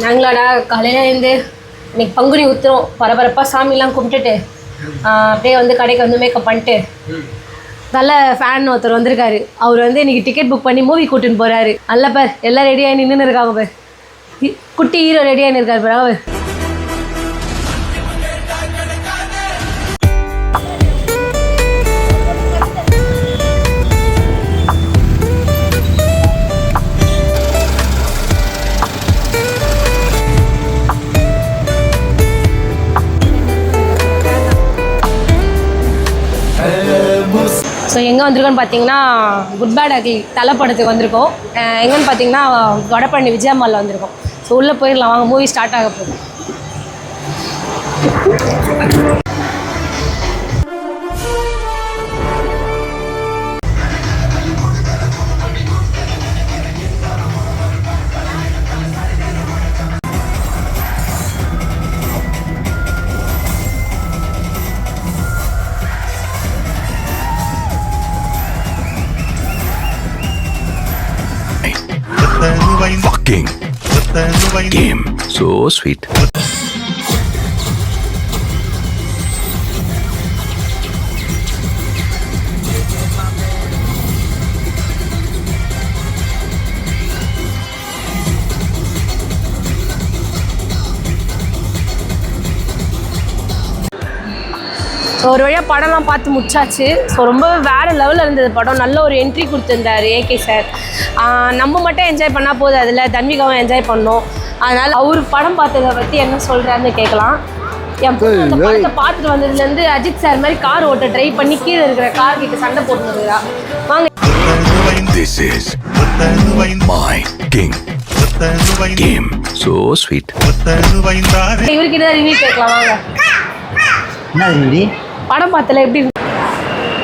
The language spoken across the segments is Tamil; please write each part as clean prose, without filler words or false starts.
நாங்களாடா காலையில் இருந்து இன்னைக்கு பங்குனி உத்திரம் பரபரப்பாக சாமிலாம் கும்பிட்டுட்டு அப்படியே வந்து கடைக்கு வந்து மேக்கப் பண்ணிட்டு நல்ல ஃபேன் ஒருத்தர் வந்திருக்காரு. அவர் வந்து இன்னைக்கு டிக்கெட் புக் பண்ணி மூவி கூட்டின்னு போகிறாரு. நல்ல பேர் எல்லாம் ரெடியாகி நின்றுன்னு இருக்காங்க பேர். குட்டி ஹீரோ ரெடியாகி இருக்காரு பேர் அவர். ஸோ எங்கே வந்திருக்கோன்னு பார்த்தீங்கன்னா குட் பேட் அக்லி தலை படத்துக்கு வந்திருக்கோம். எங்கன்னு பார்த்தீங்கன்னா வடபழனி விஜயா மாலில் வந்திருக்கோம். ஸோ உள்ளே போயிடலாம் வாங்க, மூவி ஸ்டார்ட் ஆக போகுது. Fucking game. So sweet. ஒரு வழியாக படம்லாம் பார்த்து முடிச்சாச்சு. ஸோ ரொம்ப வேறு லெவலில் இருந்தது படம். நல்ல ஒரு என்ட்ரி கொடுத்துருந்தார் ஏகே சார். நம்ம மட்டும் என்ஜாய் பண்ணால் போதும், அதில் தன்விகாவும் என்ஜாய் பண்ணோம். அதனால் அவர் படம் பார்த்ததை பற்றி என்ன சொல்கிறாருன்னு கேட்கலாம். என் பொண்ணு அந்த படத்தை பார்த்துட்டு வந்ததுலேருந்து அஜித் சார் மாதிரி கார் ஓட்ட ட்ரை பண்ணி கீழே இருக்கிற கார் கிட்ட சண்டை போட்டுருக்குறா. வாங்க. This is my king game. So sweet. இவர்கிட்ட தான் ரிவ்யூ கேட்கலாம் வாங்க. என்ன ரிவ்யூ? படம் பார்த்தல எப்படி?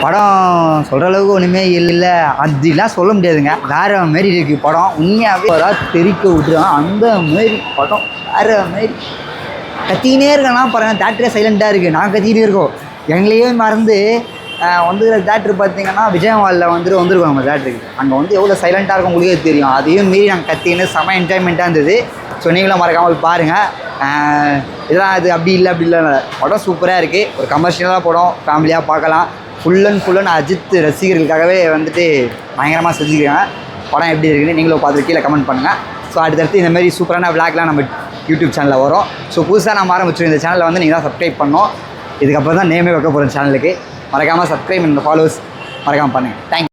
படம் சொல்கிற அளவுக்கு ஒன்றுமே இல்லை, அதெல்லாம் சொல்ல முடியாதுங்க. வேறு மாரி இருக்குது படம். உண்மையாகவே தெரிக்க விட்டுருவாங்க அந்த மாரி படம். வேறு மாரி கத்தினே இருக்கேன்னா பாருங்கள், தேட்டரே சைலண்ட்டாக இருக்குது. நான் கத்திக்கிட்டே இருக்கோம். எங்களையே மறந்து வந்துக்கிற தேட்ரு பார்த்தீங்கன்னா விஜயா மாலில் வந்துருக்கோம் நம்ம தேட்டருக்கு. அங்கே வந்து எவ்வளோ சைலண்ட்டாக இருக்கும் உங்களுக்கே தெரியும். அதையும் மீறி நாங்கள் கத்தின்னு செம்ம என்ஜாய்மெண்ட்டாக இருந்தது. ஸோ நீங்களும் மறக்காமல் பாருங்கள். இதெல்லாம் அது அப்படி இல்லை படம் சூப்பராக இருக்குது. ஒரு கமர்ஷியலாக படம், ஃபேமிலியாக பார்க்கலாம். ஃபுல் அண்ட் அஜித் ரசிகர்களுக்காகவே வந்துட்டு பயங்கரமாக செஞ்சுக்கிறாங்க. படம் எப்படி இருக்குன்னு நீங்களும் பார்த்துட்டு கீழே கமெண்ட் பண்ணுங்கள். ஸோ அடுத்தடுத்து இந்தமாரி சூப்பரான விளாக்லாம் நம்ம யூடியூப் சேனலில் வரும். ஸோ புதுசாக நம்ம ஆரம்பிச்சிடும் இந்த சேனலில் வந்து நீங்கள் தான் சப்ஸ்கிரைப் பண்ணோம். இதுக்கப்புறம் தான் நேமே வைக்க போகிறோம் சேனலுக்கு. மறக்காமல் சப்ஸ்கிரைப் இந்த ஃபாலோவர்ஸ் மறக்காமல் பண்ணுங்கள். தேங்க்யூ.